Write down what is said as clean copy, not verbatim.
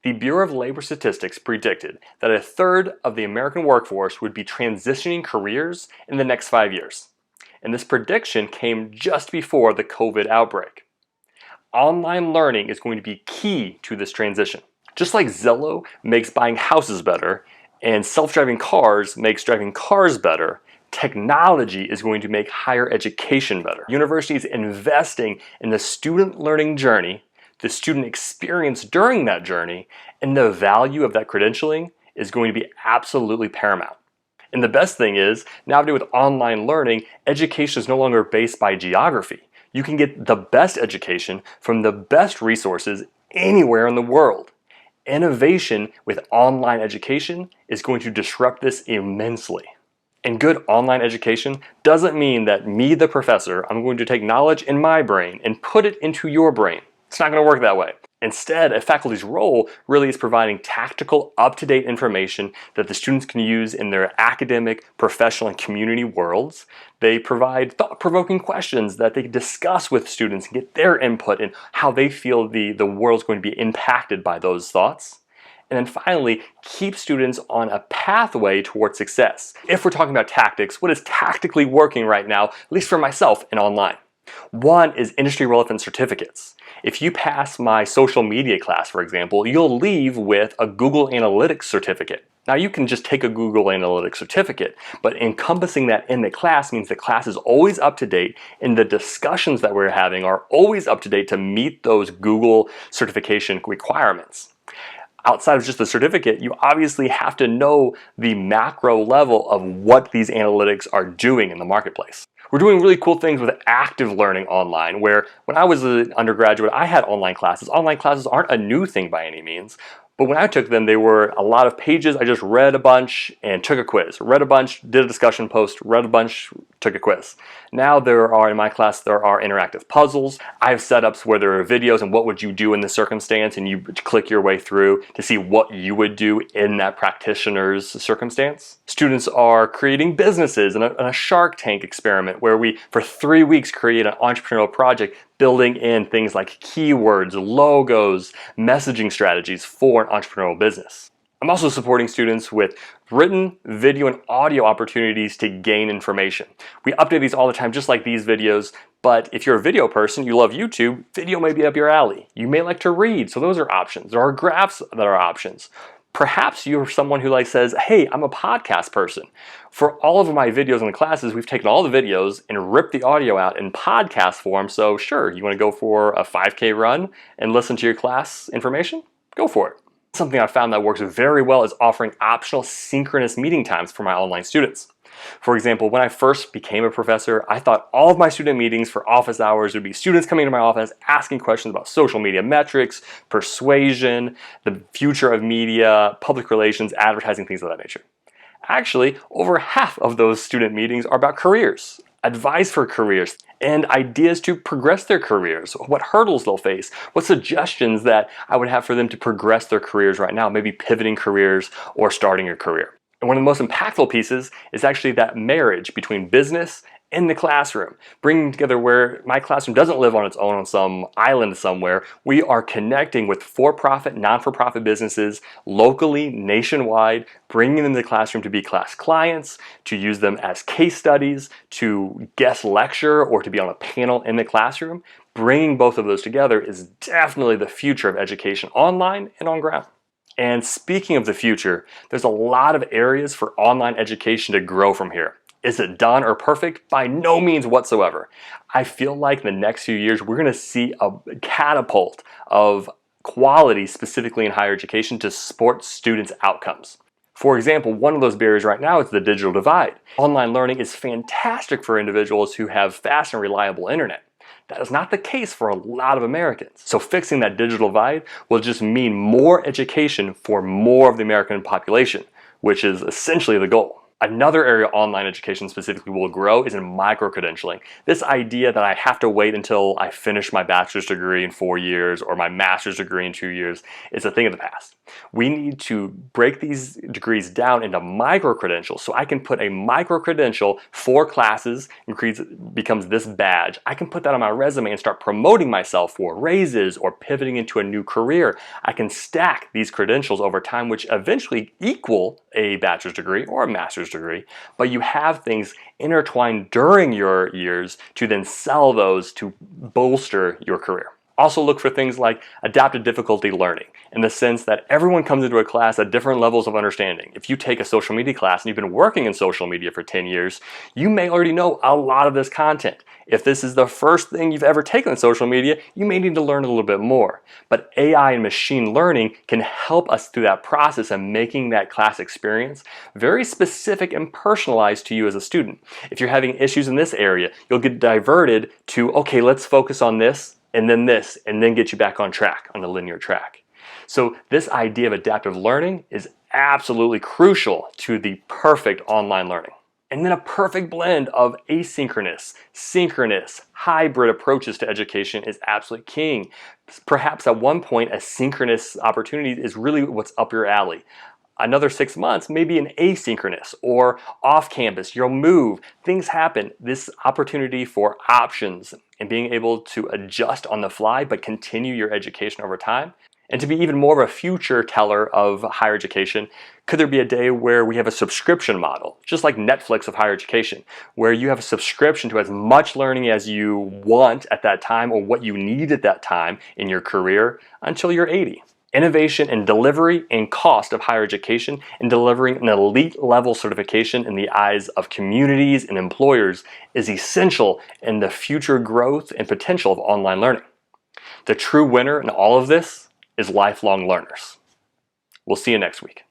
The Bureau of Labor Statistics predicted that a third of the American workforce would be transitioning careers in the next 5 years. And this prediction came just before the COVID outbreak. Online learning is going to be key to this transition. Just like Zillow makes buying houses better and self-driving cars makes driving cars better, technology is going to make higher education better. Universities investing in the student learning journey, the student experience during that journey, and the value of that credentialing is going to be absolutely paramount. And the best thing is, nowadays with online learning, education is no longer based by geography. You can get the best education from the best resources anywhere in the world. Innovation with online education is going to disrupt this immensely. And good online education doesn't mean that me, the professor, I'm going to take knowledge in my brain and put it into your brain. It's not going to work that way. Instead, a faculty's role really is providing tactical, up-to-date information that the students can use in their academic, professional, and community worlds. They provide thought-provoking questions that they discuss with students and get their input in how they feel the world's going to be impacted by those thoughts. And then finally, keep students on a pathway towards success. If we're talking about tactics, what is tactically working right now, at least for myself and online? One is industry relevant certificates. If you pass my social media class, for example, you'll leave with a Google Analytics certificate. Now you can just take a Google Analytics certificate, but encompassing that in the class means the class is always up to date and the discussions that we're having are always up to date to meet those Google certification requirements. Outside of just the certificate, you obviously have to know the macro level of what these analytics are doing in the marketplace. We're doing really cool things with active learning online, where when I was an undergraduate, I had online classes. Online classes aren't a new thing by any means, but when I took them, they were a lot of pages. I just read a bunch and took a quiz. Read a bunch, did a discussion post, read a bunch, took a quiz. Now in my class, there are interactive puzzles. I have setups where there are videos and what would you do in this circumstance, and you click your way through to see what you would do in that practitioner's circumstance. Students are creating businesses in a Shark Tank experiment where we, for 3 weeks, create an entrepreneurial project building in things like keywords, logos, messaging strategies for an entrepreneurial business. I'm also supporting students with written, video, and audio opportunities to gain information. We update these all the time, just like these videos, but if you're a video person, you love YouTube, video may be up your alley. You may like to read, so those are options. There are graphs that are options. Perhaps you're someone who says, hey, I'm a podcast person. For all of my videos in the classes, we've taken all the videos and ripped the audio out in podcast form. So sure, you want to go for a 5K run and listen to your class information? Go for it. Something I found that works very well is offering optional synchronous meeting times for my online students. For example, when I first became a professor, I thought all of my student meetings for office hours would be students coming to my office asking questions about social media metrics, persuasion, the future of media, public relations, advertising, things of that nature. Actually, over half of those student meetings are about careers, advice for careers, and ideas to progress their careers, what hurdles they'll face, what suggestions that I would have for them to progress their careers right now, maybe pivoting careers or starting a career. And one of the most impactful pieces is actually that marriage between business and the classroom, bringing together where my classroom doesn't live on its own on some island somewhere. We are connecting with for-profit, non-for-profit businesses locally, nationwide, bringing them to the classroom to be class clients, to use them as case studies, to guest lecture, or to be on a panel in the classroom. Bringing both of those together is definitely the future of education online and on ground. And speaking of the future, there's a lot of areas for online education to grow from here. Is it done or perfect? By no means whatsoever. I feel like in the next few years, we're going to see a catapult of quality, specifically in higher education, to support students' outcomes. For example, one of those barriers right now is the digital divide. Online learning is fantastic for individuals who have fast and reliable internet. That is not the case for a lot of Americans. So fixing that digital divide will just mean more education for more of the American population, which is essentially the goal. Another area online education specifically will grow is in micro-credentialing. This idea that I have to wait until I finish my bachelor's degree in 4 years or my master's degree in 2 years is a thing of the past. We need to break these degrees down into micro-credentials so I can put a micro-credential for classes and becomes this badge. I can put that on my resume and start promoting myself for raises or pivoting into a new career. I can stack these credentials over time, which eventually equal a bachelor's degree or a master's degree, but you have things intertwined during your years to then sell those to bolster your career. Also look for things like adaptive difficulty learning, in the sense that everyone comes into a class at different levels of understanding. If you take a social media class and you've been working in social media for 10 years, you may already know a lot of this content. If this is the first thing you've ever taken on social media, you may need to learn a little bit more. But AI and machine learning can help us through that process of making that class experience very specific and personalized to you as a student. If you're having issues in this area, you'll get diverted to, okay, let's focus on this, and then get you back on track, on the linear track. So this idea of adaptive learning is absolutely crucial to the perfect online learning. And then a perfect blend of asynchronous, synchronous, hybrid approaches to education is absolutely king. Perhaps at one point, a synchronous opportunity is really what's up your alley. Another 6 months, maybe an asynchronous or off campus, you'll move, things happen. This opportunity for options and being able to adjust on the fly but continue your education over time. And to be even more of a future teller of higher education, could there be a day where we have a subscription model, just like Netflix of higher education, where you have a subscription to as much learning as you want at that time or what you need at that time in your career until you're 80? Innovation and delivery and cost of higher education and delivering an elite level certification in the eyes of communities and employers is essential in the future growth and potential of online learning. The true winner in all of this is lifelong learners. We'll see you next week.